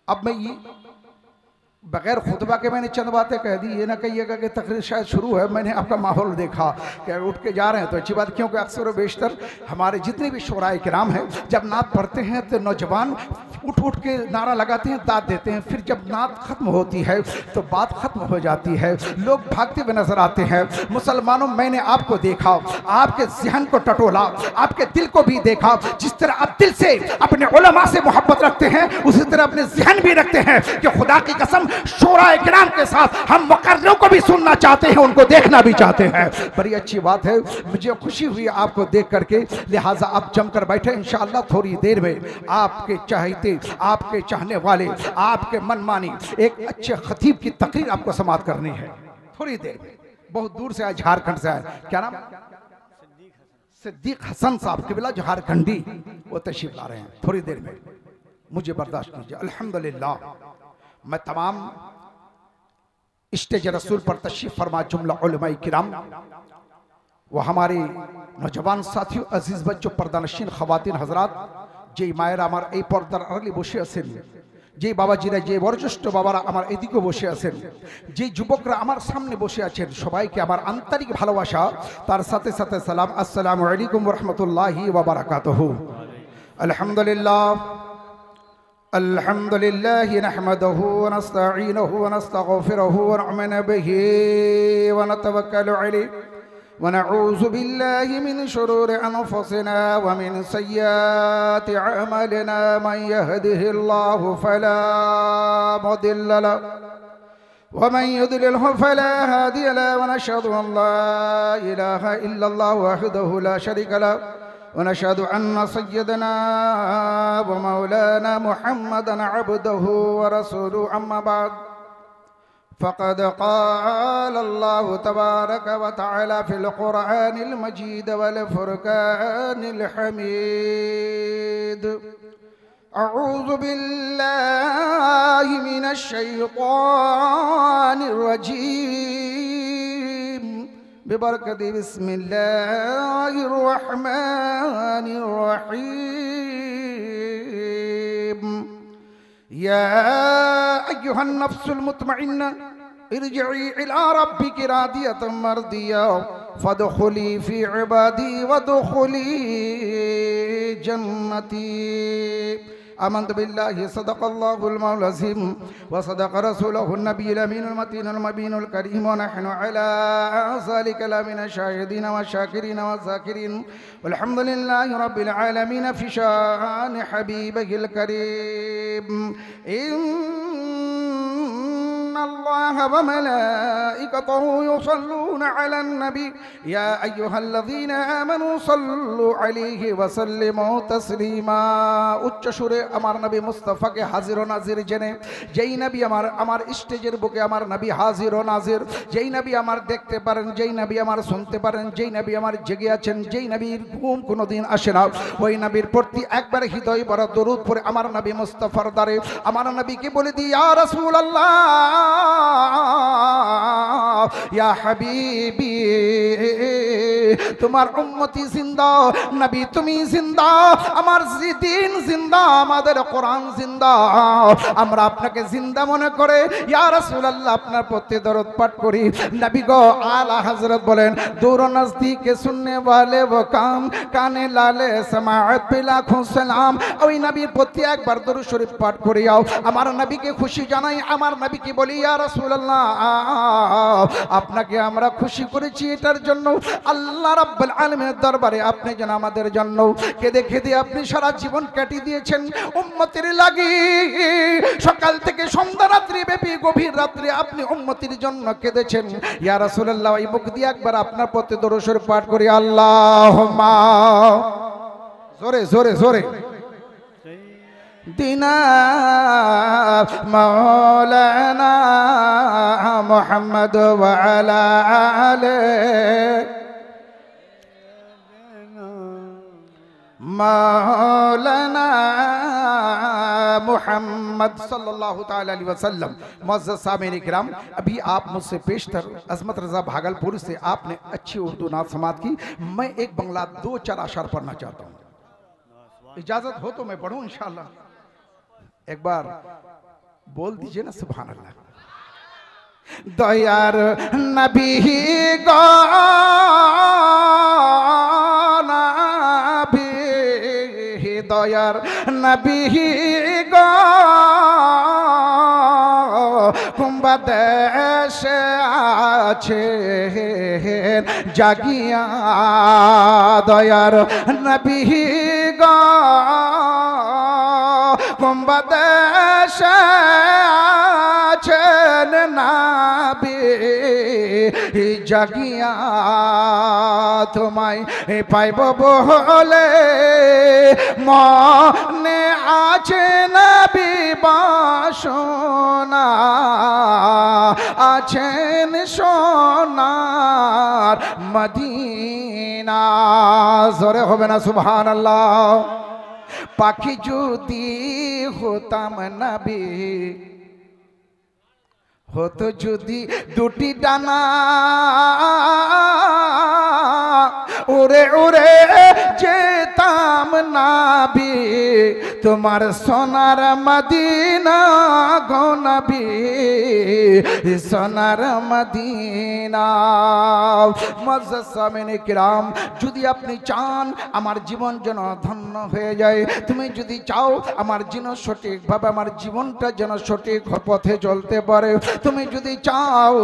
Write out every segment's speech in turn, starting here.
अब मैं ये बगैर खुतबा के मैंने चंद बातें कह दी, ये ना कहिएगा कि तकरीर शायद शुरू है, मैंने आपका माहौल देखा कि उठ के जा रहे हैं तो अच्छी बात, क्योंकि अक्सर व बेशतर हमारे जितने भी शोराए किराम हैं जब नात पढ़ते हैं तो नौजवान उठ उठ के नारा लगाते हैं, दाद देते हैं, फिर जब नात खत्म होती है तो बात खत्म हो जाती है, लोग भागते हुए नजर आते हैं। मुसलमानों, मैंने आपको देखा, आपके ज़हन को टटोला, आपके दिल को भी देखा। जिस तरह आप दिल से अपने उलमा से मोहब्बत रखते हैं उसी तरह अपने ज़हन भी रखते हैं कि खुदा की कसम शोराए किराम के साथ हम मुकर्ररों को भी सुनना चाहते हैं, उनको देखना भी चाहते हैं। बड़ी अच्छी बात है, मुझे खुशी हुई आपको देख करके, लिहाजा आप जमकर बैठे। इंशाअल्लाह थोड़ी देर में आपके चाहते, आपके चाहने वाले, आपके मनमानी एक अच्छे खतीब की तकरीर आपको समाप्त करनी है थोड़ी देर में। बहुत दूर से आए, झारखंड से आए, क्या नाम? सिद्दीक हसन साहब किबला झारखंडी, वो तशरीफ ला रहे हैं थोड़ी देर में, मुझे बर्दाश्त कीजिए। अल्हम्दुलिल्लाह, मैं तमाम इस्तेज रसूल पर तशरीफ फरमा जुमला उलमाए किराम, वो हमारे नौजवान साथियों, अजीज बच्चों, पर्दानशीन खवातीन हजरात, যে মায়ের আমার এই পর্দার আড়ালে বসে আছেন, যে বাবাজিরা, যে বয়োজ্যেষ্ঠ বাবারা আমার এদিকে বসে আছেন, যে যুবকরা আমার সামনে বসে আছেন, সবাইকে আমার আন্তরিক ভালোবাসা, তার সাথে সাথে সালাম। আসসালামু আলাইকুম ওয়া রাহমাতুল্লাহি ওয়া বারাকাতুহু। আলহামদুলিল্লাহ আলহামদুলিল্লাহি নাহমাদুহু ওয়া নাস্তাঈনুহু ওয়া নাস্তাগফিরুহু ওয়া নু'মিনু বিহি ওয়া নাতাওয়াক্কালু আলাইহি ونعوذ بالله من شرور أنفسنا ومن سيئات أعمالنا من يهده الله فلا مضل له ومن يضلله فلا هادي له ونشهد أن لا إله إلا الله وحده لا شريك له ونشهد أن سيدنا ومولانا محمدا عبده ورسوله أما بعد فقد قال الله تبارك وتعالى في القرآن المجيد والفرقان الحميد أعوذ بالله من الشيطان الرجيم ببركة بسم الله الرحمن الرحيم يا أيها النفس المطمئنة ارجعي إلى ربك راضية مرضية فادخلي في عبادي وادخلي جنتي آمنت بالله صدق الله المولى العظيم وصدق رسوله النبي الأمين المتين المبين الكريم ونحن على ذلك لمن الشاهدين والشاكرين والذاكرين والحمد لله رب العالمين في شان حبيبه الكريم إن الله وملائكته يصلون على النبي يا أيها الذين آمنوا صلوا عليه وسلموا تسليما উচ্চ সুরে আমার নবী মুস্তাফাকে হাজির ও নাজির জেনে, যেই নবী আমার স্টেজের বুকে আমার নবী হাজির ও নাজির, যেই নবী আমার দেখতে পারেন, যেই নবী আমার শুনতে পারেন, যেই নবী আমার জেগে আছেন, যেই নবীর ঘুম কোনোদিন আসে না, ওই নবীর প্রতি একবার হৃদয় ভরা দরুদ পড়ে আমার নবী মুস্তাফার দ্বারে আমার নবীকে বলে দিই, ইয়া রাসূলুল্লাহ ইয়া হাবিবি, তোমার উম্মতি জিন্দা, নবী তুমি জিন্দা, আমার দিন জিন্দা, আমাদের কোরআন জিন্দা, আমরা আপনাকে জিন্দা মনে করে ইয়া রাসূলুল্লাহ আপনার প্রতি দরুদ পাঠ করি। নবী গো আলা হযরত বলেন, দূর নজদীক সুননে ওয়ালে वो काम কানে লালে সমাअत पे लाखों सलाम। ওই নবীর প্রতি একবার দরুদ শরীফ পাঠ করি, আমার নবীকে খুশি জানাই, আমার নবীকে বলি ইয়া রাসূলুল্লাহ আপনাকে আমরা খুশি করেছি, এটার জন্য আল্লাহ রাব্বুল আলামিনের দরবারে আপনি যেন আমাদের জন্য কেঁদে কেঁদে আপনি সারা জীবন কাটিয়ে দিয়েছেন উম্মতের লাগি। সকাল থেকে সন্ধ্যা রাত্রি ব্যাপী গভীর রাত্রে আপনি উম্মতের জন্য কেঁদেছেন। ইয়া রাসূলুল্লাহ এই মুখ দিয়ে একবার আপনার প্রতি দরুদ শরীফ পাঠ করি, আল্লাহুম্মা জোরে জোরে জোরে দিনা মাওলানা মুহাম্মদ ওয়া আলা আলিহি मौलाना मुहम्मद सल्लल्लाहु ताला अलैहि वसल्लम। मुअज़्ज़ज़ सामीन इकराम, अभी आप मुझसे पेशतर अज़मत रज़ा भागलपुर से आपने अच्छी उर्दू नात समात की। मैं एक बंगला 2-4 अशार पढ़ना चाहता हूँ, इजाज़त हो तो मैं पढ़ूँ इंशाअल्लाह। एक बार बोल दीजिए ना सुभान अल्लाह। दयार नबी गो नबी, दयार नबी गो কুম্বা দেশে আছেন জাগিয়া, দয়ার নবী গো কুম্বা দেশে আছেন নবী জাগিয়া, তোমায় পাইব বলে মনে আছে নবী বাসনা, আছেন সোনার মদিনা। জোরে হবে না সুবহানাল্লাহ। পাখি যদি হতাম নবী, হতো যদি দুটি ডানা, উড়ে উড়ে যেতাম নবী তোমার সোনার মদিনা গো নবী, সোনার মদিনা। মুআজ্জাজ সামিনে কিরাম, যদি আপনি চান আমার জীবন যেন ধন্য হয়ে যায়, তুমি যদি চাও আমার যেন সঠিকভাবে আমার জীবনটা যেন সঠিক পথে চলতে পারে, তুমি যদি চাও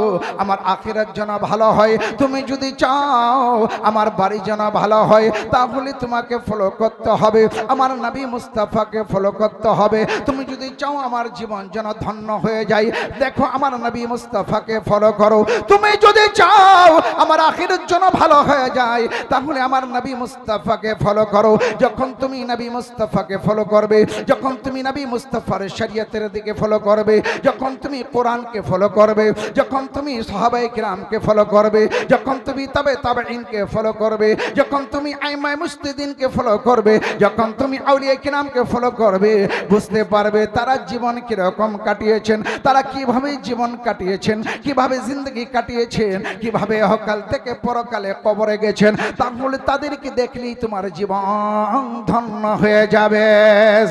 আমার আখিরাত যেন ভালো হয়, তুমি যদি চাও আমার বাড়ি যেন ভালো হয়, তাহলে তোমাকে ফলো করতে হবে আমার নবী মুস্তাফাকে ফলো করতে হবে। তুমি যদি চাও আমার জীবন যেন ধন্য হয়ে যায়, দেখো আমার নবী মুস্তাফাকে ফলো করো। তুমি যদি চাও আমার আখিরাত যেন ভালো হয়ে যায়, তাহলে আমার নবী মুস্তাফাকে ফলো করো। যখন তুমি নবী মুস্তাফাকে ফলো করবে, যখন তুমি নবী মুস্তাফার শরীয়তের দিকে ফলো করবে, যখন তুমি কোরআনকে ফলো করবে, যখন তুমি সাহাবায়ে কিরামকে ফলো করবে, যখন তুমি তাবেঈনকে ফলো করবে, যখন তুমি আইমায়ে মুজতাহিদিনকে ফলো করবে, যখন তুমি আউলিয়া কিরামকে ফলো করবে, বুঝতে পারবে তারা জীবন কিরকম কাটিয়েছেন, তারা কিভাবে জীবন কাটিয়েছেন, কিভাবে জিন্দগি কাটিয়েছেন, কিভাবে অকাল থেকে পরকালে কবরে গেছেন। তাহলে তাদেরকে দেখলেই তোমার জীবন ধন্য হয়ে যাবে।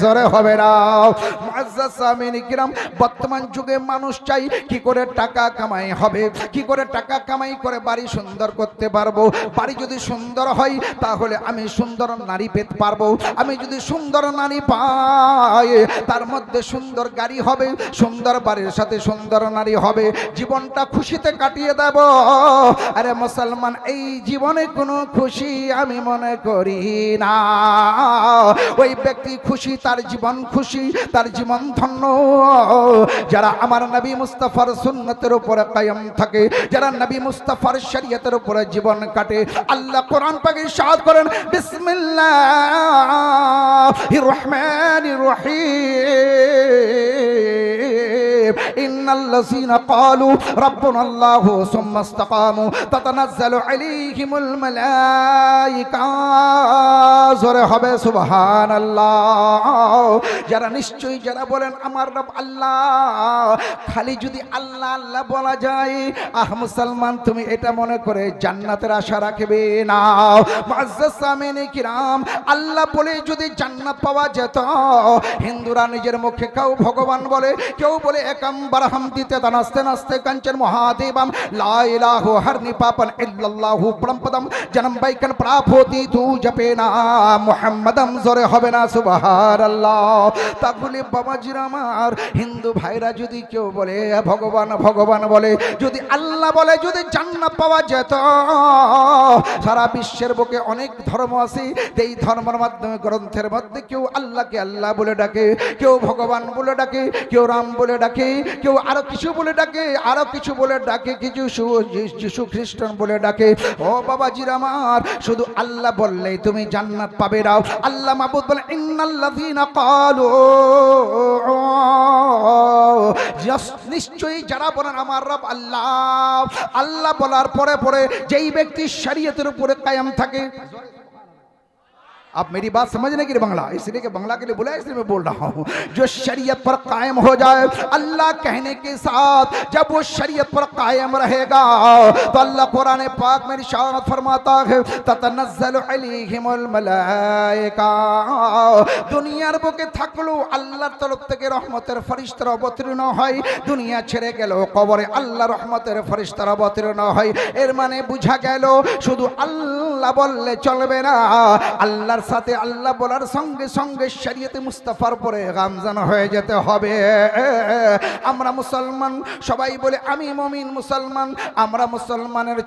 জোরে হবে না। মুআজ্জাজ সামিনে কিরাম, বর্তমান যুগে মানুষ চাই কি করে টাকা কামাই হবে, কি করে টাকা কামাই করে বাড়ি সুন্দর করতে পারবো। বাড়ি যদি সুন্দর হয় তাহলে আমি সুন্দর নারী পেতে পারবো, আমি যদি সুন্দর নারী পাই তার মধ্যে সুন্দর গাড়ি হবে, সুন্দর বাড়ির সাথে সুন্দর নারী হবে, জীবনটা খুশিতে কাটিয়ে দেব। আরে মুসলমান, এই জীবনে কোনো খুশি আমি মনে করি না। ওই ব্যক্তি খুশি, তার জীবন খুশি, তার জীবন ধন্য যারা আমার নবী মুস্তাফার সুন্নতের উপরে কায়েম থাকে, যারা নবী মুস্তাফার শরীয়তের উপরে জীবন কাটে। আল্লাহ কোরআন পাকে ইরশাদ করেন, বিসমিল্লাহির রহমানির রহিম, ইন্নাল্লাযীনা ক্বালু রাব্বুনাল্লাহু সুম্মা ইসতাকামু তাতানাজ্জালু আলাইহিমুল মালায়েকা। জোরে হবে সুবহানাল্লাহ। যারা নিশ্চয়ই যারা বলেন আমার রব আল্লাহ, খালি যদি আল্লাহ আল্লাহ বলা যায়, মুসলমান তুমি এটা মনে করে জান্নাতের আশা রাখবে না। মুআজ্জাজ সামিনে কিরাম, আল্লাহ বলে যদি জান্নাত পাওয়া যেত, হিন্দুরা নিজের মুখে কেউ ভগবান বলে, কেউ বলে একম বারহাম দিতে নাস্তে নাস্তে কাঞ্চন মহাদেবম লা ইলাহা হরনি পাপন ইল্লাল্লাহু পরমপদম জনম বাইকন প্রাপোতি তু জপে না মুহাম্মাদম। জোরে হবে না সুবহানাল্লাহ। তাহলে বাবাজির আমার, হিন্দু ভাইরা যদি কেউ বলে ভগবান ভগবান বলে, যদি আল্লাহ বলে, যদি জান্নাত পাওয়া যেত। সারা বিশ্বের বুকে অনেক ধর্ম আছে, এই ধর্মের মাধ্যমে গ্রন্থের মধ্যে কেউ আল্লাহকে আল্লাহ বলে ডাকে, কেউ ভগবান বলে ডাকে, কেউ রাম বলে ডাকে, কেউ আরো কিছু বলে ডাকে, আরো কিছু বলে ডাকে, কিছু যিশু খ্রিস্টান বলে ডাকে। ও বাবাজির আমার, শুধু আল্লাহ বললেই তুমি জান্নাত পাবে না। আল্লাহ মাবুদ বলে, ইন্নাল্লাযীনা ক্বালু, নিশ্চয়ই যারা বলেন আমার রব আল্লাহ, আল্লাহ বলার পরে পরে যেই ব্যক্তি শরীয়তের উপরে কায়েম থাকে, आप मेरी बात समझने के लिए बंगला, इसलिए कि बंगला के लिए बुलाया इसलिए मैं बोल रहा हूँ। जो शरीयत पर कायम हो जाए, अल्लाह कहने के साथ जब वो शरीयत पर कायम रहेगा तो अल्लाह कुरान पाक में इरशाद फरमाता है ततनज़्ज़लु अलैहिमुल मलाइका, দুনিয়ার বুকে থাকলো আল্লাহর তরফ থেকে রহমতের ফেরেশতারা অবতীর্ণ হয়, দুনিয়া ছেড়ে গেল কবরে আল্লাহ রহমতের ফেরেশতারা অবতীর্ণ হয়। এর মানে বোঝা গেল শুধু আল্লাহ বললে চলবে না, আল্লাহর সাথে আল্লাহ বলার সঙ্গে সঙ্গে শরীয়তে মুস্তাফার পরে গামজান হয়ে যেতে হবে। আমরা মুসলমান সবাই বলে আমি মুমিন মুসলমান, আমরা মুসলমানের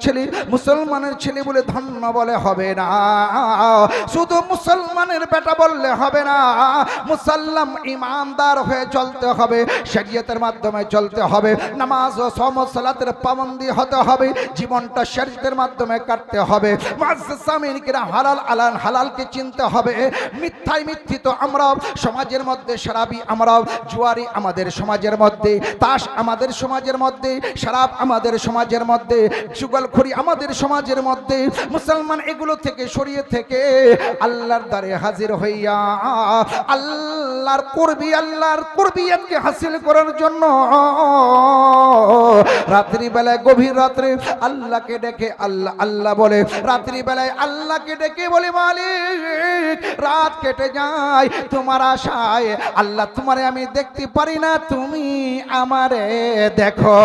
ছেলে বলে ধন্য বলে হবে না, শুধু মুসলমানের বেটা বললে হবে না, মুসলমান ইমানদার হয়ে চলতে হবে, শরীয়তের মাধ্যমে চলতে হবে, নামাজ ও সওম ও সালাতের পাবন্দি হতে হবে, জীবনটা শরীয়তের মাধ্যমে কাটতে হবে। মুআজ্জাজ সামিন কিরা হালাল আলান হালালকে চিনতে হবে, মিথ্যায় মিথ্যিত আমরা সমাজের মধ্যে শরাবি, আমরা জুয়ারি আমাদের সমাজের মধ্যে, তাস আমাদের সমাজের মধ্যে, শরাব আমাদের সমাজের মধ্যে, চুগলখড়ি আমাদের সমাজের মধ্যে। মুসলমান এগুলো থেকে সরিয়ে থেকে আল্লাহর দ্বারে হাজির হইয়া আল্লাহর কুরবিয়াতকে হাসিল করার জন্য রাত্রি বেলায় গভীর রাত্রে আল্লাহকে ডেকে আল্লাহ আল্লাহ বলে, রাত্রি বেলায় আল্লাহকে ডেকে বলে মালিক রাত কেটে যায় তোমার আশায়, আল্লাহ তোমারে আমি দেখতে পারি না, তুমি আমারে দেখো।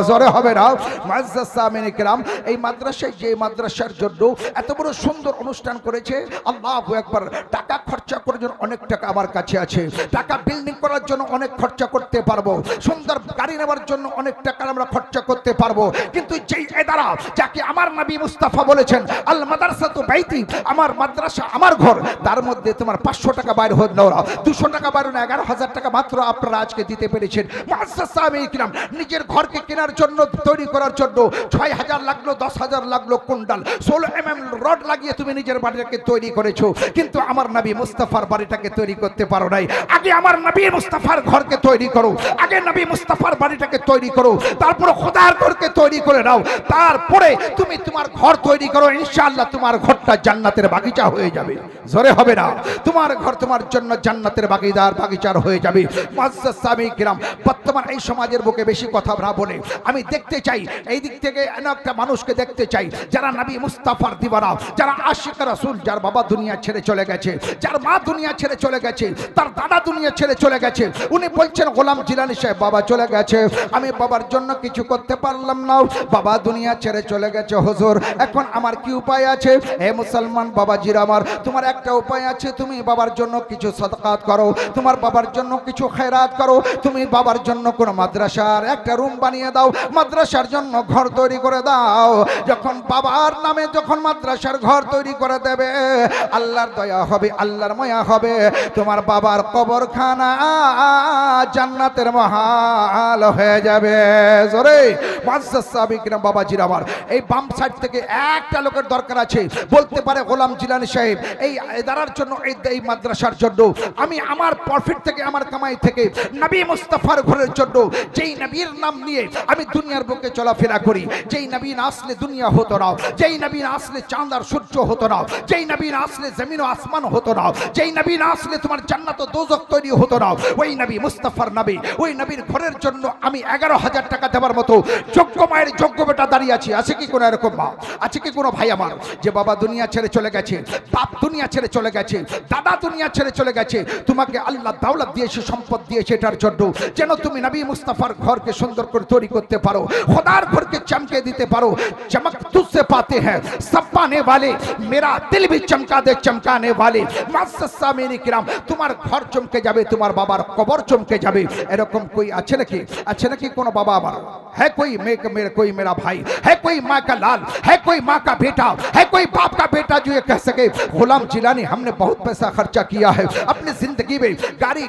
জোরে হবে না। মুআজ্জাজ সামিন কিরাম, এই মাদ্রাসায় যে মাদ্রাসার জন্য এত বড় সুন্দর অনুষ্ঠান করেছে, আল্লাহু আকবার। টাকা খরচা করার জন্য অনেক টাকা আমার কাছে আছে, টাকা বিল্ডিং করার জন্য অনেক খরচা করতে পারবো, সুন্দর গাড়ি নেওয়ার জন্য অনেক টাকা আমরা খরচা করতে পারবো, কিন্তু যেই এদারা যাকে আমার নবী মুস্তাফা বলেছেন আল মাদ্রাসাতু বাইতি, আমার মাদ্রাসা আমার ঘর, তার মধ্যে তোমার 500 টাকা বাইর হল না, 200 টাকা বাইর না, 11,000 টাকা মাত্র আপনারা আজকে দিতে পেরেছেন। মুআজ্জাজ সামিন কিরাম, নিজের ঘরকে কেনার জন্য তৈরি করার জন্য 6,000 লাগলো, 10,000 লাগলো কুইন্টাল 16 mm রড লাগিয়ে তুমি নিজের বাড়িটাকে তৈরি করেছো, কিন্তু আমার নবী মুস্তাফার বাড়িটাকে তৈরি করতে পারো নাই। আগে আমার নবী মুস্তাফার ঘরকে তৈরি করো, আগে নবী মুস্তাফার বাড়িটাকে তৈরি করো, তারপরে খোদার ঘরকে তৈরি করে নাও, তারপরে তুমি তোমার ঘর তৈরি করো, ইনশাআল্লাহ তোমার ঘরটা জান্নাতের বাগিচা হয়ে যাবে। জোরে হবে না। তোমার ঘর তোমার জন্য জান্নাতের বাগিচার হয়ে যাবে। মুআজ্জাজ সামিন কিরাম, বর্তমান এই সমাজের বুকে বেশি কথা না বলে আমি দেখতে চাই এই দিক থেকে একটা মানুষকে দেখতে চাই যারা নবী মুস্তাফার দিওয়ানা, যারা আশিক রাসূল, যার বাবা দুনিয়া ছেড়ে চলে গেছে, যার মা দুনিয়া ছেড়ে চলে গেছে, তার দাদা দুনিয়া ছেড়ে চলে গেছে। উনি বলছেন গোলাম জিলানী সাহেব বাবা চলে গেছে, আমি বাবার জন্য কিছু করতে পারলাম না, বাবা দুনিয়া ছেড়ে চলে গেছে হুজুর, এখন আমার কি উপায় আছে? হে মুসলমান বাবাজিরা আমার, তোমার একটা উপায় আছে, তুমি বাবার জন্য কিছু সাদকাত করো, তোমার বাবার জন্য কিছু খেরাত করো, তুমি বাবার জন্য কোন মাদ্রাসার একটা রুম বানিয়ে দাও, মাদ্রাসার জন্য ঘর তৈরি করে দাও। যখন বাবার নামে যখন মাদ্রাসার ঘর তৈরি করে দেবে, আল্লাহর দয়া হবে, আল্লাহর মায়া হবে, তোমার বাবার কবরখানা জান্নাতের মহাল হয়ে যাবে। জোরে মুআজ্জাজ সামিন কিরাম বাবাজিরা আমার, এই বাম সাইড থেকে একটা লোকের দরকার আছে, বলতে পারে গোলাম জিলানী সাহেব এই ইদারার জন্য, এই মাদ্রাসার জন্য আমি আমার প্রফিট থেকে, আমার কামাই থেকে নবী মুস্তাফার ঘরের জন্য, যেই নবীর নাম নিয়ে আমি দুনিয়ার বুকে চলাফেরা করি, যেই নবী না আসলে দুনিয়া হতো না, যেই নবী না আসলে চাঁদ আর সূর্য হতো না, যেই নবী না আসলে জমিন ও আসমান হতো না, যেই নবী না আসলে তোমার জান্নাত ও দোজখ তৈরি হতো না, ওই নবী মুস্তাফার নবী, ওই নবীর ঘরের জন্য আমি 11,000 টাকা দেওয়ার মতো যোগ্য মায়ের যোগ্য বেটা দাঁড়িয়ে আছি। আছে কি কোনো এরকম মা? আছে কি কোনো ভাই আমার যে বাবা দুনিয়া ছেড়ে চলে গেছে, বাপ দুনিয়া ছেড়ে চলে গেছে, দাদা দুনিয়া ছেড়ে চলে গেছে, তোমাকে আল্লাহ দাওলাত দিয়েছে, সম্পদ দিয়েছে এটার জন্য যেন তুমি নবী মুস্তাফার ঘরকে সুন্দর করে তৈরি করতে পারো, খোদার ঘরকে চমকে দিতে পারো। চমক তুঝসে পাতে হ্যাঁ সব পানে वाले, मेरा दिल भी चमका दे चमकाने वाले। মুআজ্জাজ সামিন কিরাম, তোমার ঘর চমকে যাবে, তোমার বাবার কবর চমকে যাবে। এরকম कोई আছে নাকি? আছে নাকি কোনো বাবা আমার? है कोई कोई मेरा भाई है, कोई माँ का लाल है, कोई माँ का बेटा है, कोई बाप का बेटा जो ये कह सके गुलाम जिलानी हमने बहुत पैसा खर्चा किया है अपनी जिंदगी में, गाड़ी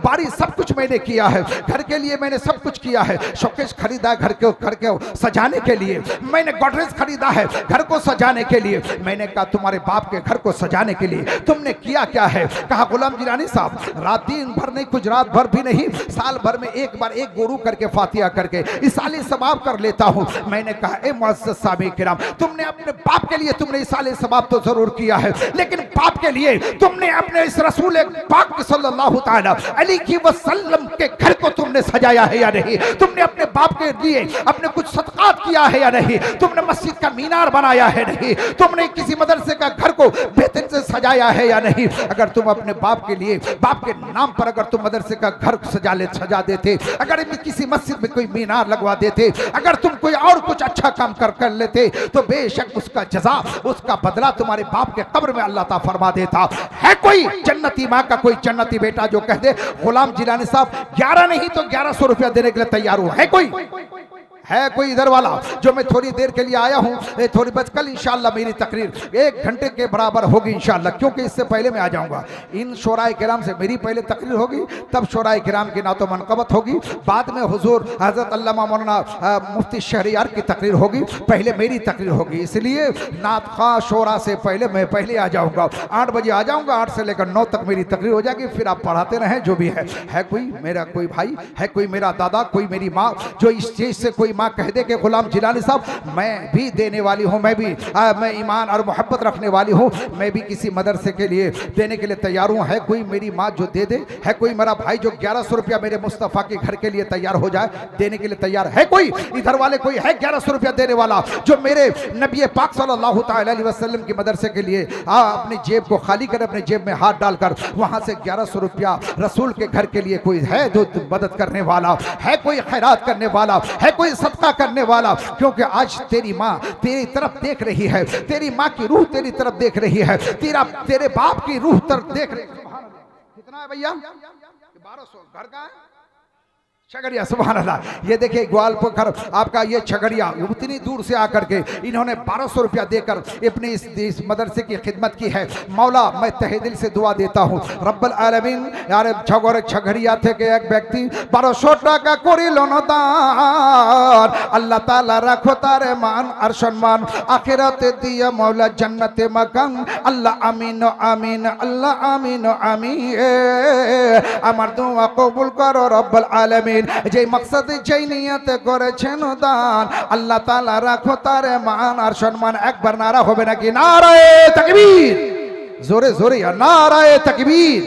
बाड़ी सब कुछ मैंने किया है, घर के लिए मैंने सब कुछ किया है, शोकेस खरीदा घर के सजाने के लिए, मैंने गोदरेज खरीदा है घर को सजाने के लिए। मैंने कहा तुम्हारे बाप के घर को सजाने के लिए तुमने किया क्या है? कहा गुलाम जिलानी साहब रात दिन भर नहीं कुछ गुजरात भर भी नहीं, साल भर में एक बार एक गुरु करके फातिहा करके इसाले सवाब कर लेता हूँ। मैंने कहा ए मुअज़्ज़ज़ सामी किराम, तुमने अपने बाप के लिए तुमने इसाले सवाब तो जरूर किया है, लेकिन बाप के लिए तुमने अपने इस रसूल पाक सल्लल्लाहु तआला अलैहि वसल्लम के घर को तुमने सजाया है या नहीं? तुमने अपने बाप के लिए अपने कुछ सदकात किया है या नहीं? तुमने मस्जिद का मीनार बनाया है नहीं? तुमने किसी मदरसे का घर को बेहतर से सजाया है या नहीं? अगर तुम अपने बाप के लिए, बाप के नाम पर अगर तुम मदरसे का घर सजा देते, अगर किसी मस्जिद में कोई मीनार लगवा देते, अगर तुम कोई और कुछ अच्छा काम कर लेते, तो बेशक उसका जजा, उसका बदला तुम्हारे बाप के कब्र में अल्लाह ताला फरमा देता। है कोई जन्नती माँ का कोई जन्नती बेटा जो कह दे गुलाम जिलानी साहब 11 नहीं तो 1100 रुपया देने के लिए तैयार हो? है कोई? है कोई इधर वाला? जो मैं थोड़ी देर के लिए आया हूँ, थोड़ी बच कल इंशाल्लाह मेरी तकरीर 1 घंटे के बराबर होगी इंशाल्लाह, क्योंकि इससे पहले मैं आ जाऊँगा। इन शोराए किराम से मेरी पहले तकरीर होगी, तब शोराए किराम की नातो मनकबत होगी, बाद में हुजूर हज़रत अल्लामा मौलाना मुफ्ती शहरियार की तकरीर होगी, पहले मेरी तकरीर होगी। इसलिए नात ख़्वाह शोरा से पहले मैं पहले आ जाऊँगा, 8 बजे आ जाऊँगा, 8 से लेकर 9 तक मेरी तकरीर हो जाएगी, फिर आप पढ़ाते रहें जो भी है। है कोई मेरा कोई भाई, है कोई मेरा दादा, कोई मेरी माँ जो इस चीज़ से कोई माँ कह दे कि गुलाम जिलानी साहब मैं भी देने वाली हूँ, मैं ईमान और मोहब्बत रखने वाली हूँ, मैं भी किसी मदरसे के लिए देने के लिए तैयार हूँ? है कोई मेरी माँ जो दे दे? है कोई मेरा भाई जो 1100 रुपया मेरे मुस्तफ़ा के घर के लिए तैयार हो जाए, देने के लिए तैयार? है कोई इधर वाले? कोई है 1100 रुपया देने वाला जो मेरे नबी पाक सल्लल्लाहु अलैहि वसल्लम की मदरसे के लिए अपनी जेब को खाली कर, अपने जेब में हाथ डालकर वहाँ से 1100 रुपया रसूल के घर के लिए कोई है जो मदद करने वाला? है कोई खैरात करने वाला? है कोई सदका करने वाला? क्योंकि आज तेरी माँ तेरी तरफ देख रही है, तेरी माँ की रूह तेरी तरफ देख रही है, तेरे बाप की रूह तरफ देख रही है। कितना है भैया? 1200। घर का है छगड़िया, सुभान अल्लाह। ये देखिए ग्वालपोखर आपका ये छगड़िया, उतनी दूर से आकर के इन्होंने 1200 रुपया देकर अपने इस मदरसे की खिदमत की है। मौला मैं तहे दिल से दुआ देता हूँ रब्बुल आलमीन, यार छगड़िया थे के एक व्यक्ति 1200 টাকা করিল দান, আল্লাহ তাআলা রাখো তারে মান আর সম্মান, আখিরাতে দিয়া মৌলা জান্নাতে মাকান, আল্লাহ আমিন আমিন, আল্লাহ আমিন আমিন। আমার দোয়া কবুল করো রব্বুল আলামিন। যে মকসদে যেই নিয়তে করেছেন দান, আল্লাহ তাআলা রাখো তারে মান আর সম্মান। একবার নারা হবে নাকি? নারায়ে তাকবীর, জোরে জোরে নারায়ে তাকবীর,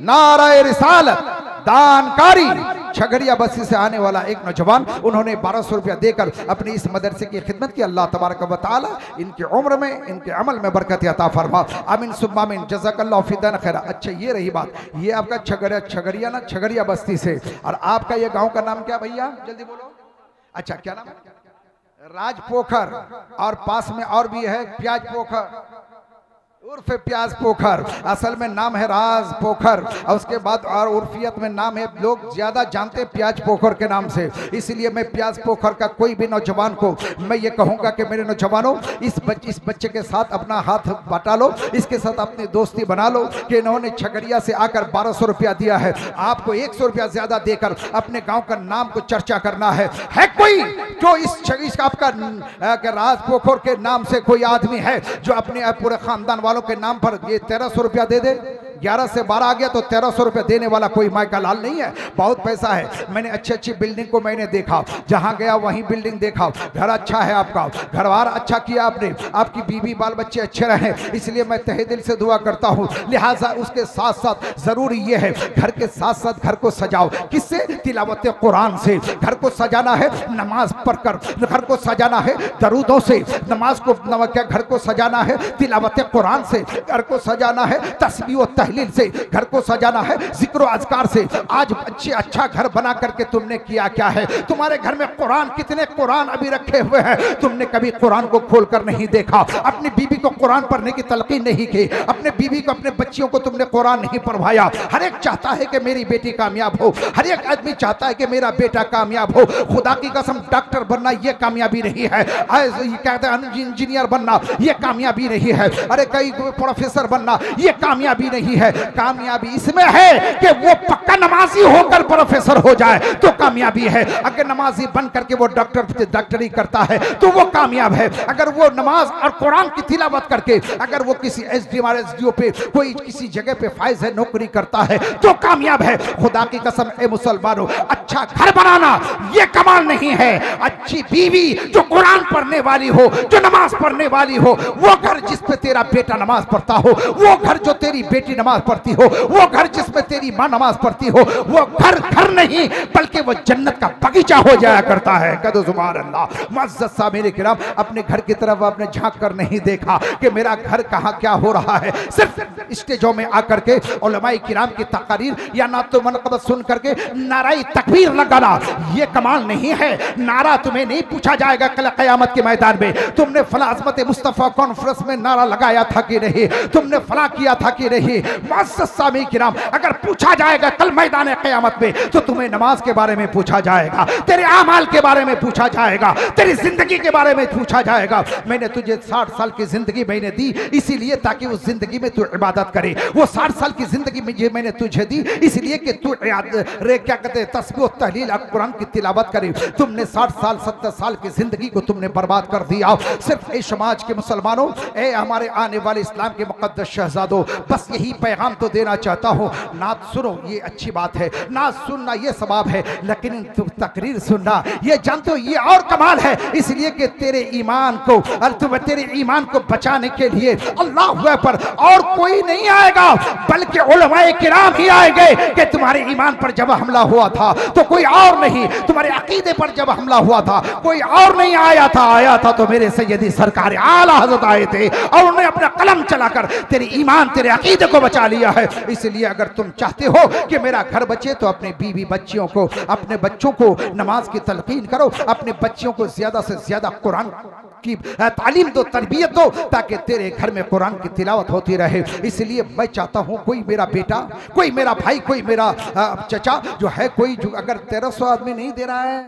नाराए रिसालत। दानकारी छगड़िया बस्ती से आने वाला एक नौजवान, उन्होंने 1200 रुपया देकर अपनी इस मदरसे की खिदमत की। अल्लाह तबारक व तआला इनकी उम्र में, इनके अमल में बरकत अता फरमा। आमीन सुम्मा आमीन, जज़ाकल्लाहु फ़िदान खैरा। अच्छा ये रही बात, ये आपका छगड़िया ना, छगड़िया बस्ती से। और आपका ये गाँव का नाम क्या भैया? जल्दी बोलो। अच्छा क्या नाम है? राजपोखर। और पास में और भी है प्याज पोखर उर्फ प्याज पोखर। असल में नाम है राज पोखर, और उसके बाद और उर्फियत में नाम है, लोग ज्यादा जानते प्याज पोखर के नाम से। इसलिए मैं प्याज पोखर का कोई भी नौजवान को मैं ये कहूँगा कि मेरे नौजवानों, इस बच्चे के साथ अपना हाथ बटा लो, इसके साथ अपनी दोस्ती बना लो कि इन्होंने छगड़िया से आकर 1200 रुपया दिया है। आपको 100 रुपया ज्यादा देकर अपने गाँव का नाम को चर्चा करना है। कोई जो इस आपका राज पोखर के नाम से कोई आदमी है जो अपने पूरे खानदान वालों के नाम पर ये 1300 रुपया दे दे? 11 से 12 आ गया तो 1300 रुपया देने वाला कोई माई का लाल नहीं है। बहुत पैसा है। मैंने अच्छी अच्छी बिल्डिंग को मैंने देखा, जहां गया वहीं बिल्डिंग देखा। घर अच्छा है आपका, घरवार अच्छा किया आपने, आपकी बीवी बाल बच्चे अच्छे रहे, इसलिए मैं तहे दिल से दुआ करता हूँ। लिहाजा उसके साथ साथ जरूरी ये है, घर के साथ साथ घर को सजाओ। किससे? तिलावत कुरान से। घर को सजाना है नमाज पढ़कर, घर को सजाना है दरूदों से, नमाज को क्या घर को सजाना है तिलावत कुरान से, घर को सजाना है तस्बीह व तहलील से, घर को सजाना है जिक्र अज़कार से। आज अच्छा घर बना करके तुमने किया क्या है? तुम्हारे घर में कुरान, कितने कुरान अभी रखे हुए हैं, तुमने कभी कुरान को खोल कर नहीं देखा। अपनी बीवी को कुरान पढ़ने की तलकीन नहीं की, अपने बीवी को, अपने बच्चियों को तुमने कुरान नहीं पढ़वाया। हर एक चाहता है कि मेरी बेटी कामयाब हो, हर एक आदमी चाहता है कि मेरा बेटा कामयाब हो। खुदा की कसम डॉक्टर बनना ये कामयाबी नहीं है, कहते हैं इंजीनियर बनना ये कामयाबी नहीं है, अरे कई प्रोफेसर बनना ये कामयाबी नहीं है। कामयाबी इसमें है कि वो पक्का नमाज नमाजी होकर प्रोफेसर हो जाए तो कामयाबी है। अगर नमाजी बन करके वो डॉक्टरी करता है तो वो कामयाब है। अगर वो नमाज और कुरान की तिलावत करके अगर वो किसी एसडीएम और एसडीओ पे कोई किसी जगह पे फाइज है नौकरी करता है तो कामयाब है। खुदा की कसम ए मुसलमानों, अच्छा घर बनाना ये कमाल नहीं है। अच्छी बीवी जो कुरान पढ़ने वाली हो, जो नमाज पढ़ने वाली हो, वो घर जिसपे तेरा बेटा नमाज पढ़ता हो, वो घर जो तेरी बेटी नमाज पढ़ती हो, वो घर जिसमें तेरी माँ नमाज पढ़ती हो, वो घर घर नहीं बल्कि वो जन्नत का बगीचा हो जाया करता है। कदो सुभान अल्लाह। मुअज़्ज़ज़ साहब मेरे किराम, अपने घर की तरफ आपने झांक कर नहीं देखा कि मेरा घर कहाँ क्या हो रहा है। सिर्फ स्टेजों में आकर के उलमाए किराम की तकारीर या ना तो मनक़बत सुन करके नाराई तकबीर लगाना ये कमाल नहीं है। नारा तुम्हें नहीं पूछा जाएगा कल क़यामत के मैदान में तुमने फला अज़मत मुस्तफ़ा कॉन्फ्रेंस में नारा लगाया था कि नहीं, तुमने फला किया था कि नहीं। मुअज़्ज़ज़ साहब किराम, अगर पूछा जाएगा कल मैदान क़यामत में तो तुम्हें नमाज के बारे में पूछा जाएगा, तेरे आमाल के बारे में पूछा जाएगा, तेरी जिंदगी के बारे में पूछा जाएगा। मैंने तुझे 60 साल की जिंदगी मैंने दी इसीलिए ताकि उस जिंदगी में तू इबादत करे। वो 60 साल की जिंदगी में मैंने तुझे दी इसलिए कि तू क्या कहते हैं तस्बीह और तहलील और कुरान की तिलावत करे। तुमने 60 साल 70 साल की जिंदगी को तुमने बर्बाद कर दिया। सिर्फ ए समाज के मुसलमानों, ए हमारे आने वाले इस्लाम के मुक़द्दस शहजादों, बस यही पैगाम तो देना चाहता हूँ। नात सुनो ये अच्छी बात है, नात सुनना ये सवाब है, लेकिन तकरीर सुनना ये जानते हो ये और कमाल है। इसलिए कि तेरे ईमान को और तेरे ईमान को बचाने के लिए अल्लाह पर और कोई नहीं आएगा बल्कि उलमाए किराम ही आएंगे। कि तुम्हारे ईमान पर जब हमला हुआ था तो कोई और नहीं, तुम्हारे अकीदे पर जब हमला हुआ था कोई और नहीं आया था तो मेरे सैयदी सरकार आला हज़रत आए थे और उन्होंने अपना कलम चलाकर तेरे ईमान तेरे अकीदे को बचा लिया है। इसलिए अगर तुम चाहते हो कि मेरा घर बचे तो अपने बीवी बच्चियों को, अपने बच्चों को नमाज की तलकीन करो, अपने बच्चियों को ज्यादा से ज्यादा कुरान की तालीम दो, तरबियत दो ताकि तेरे घर में कुरान की तिलावत होती रहे। इसलिए मैं चाहता हूँ कोई मेरा बेटा, कोई मेरा भाई, कोई मेरा चचा जो है, कोई जो अगर 1300 आदमी नहीं दे रहा है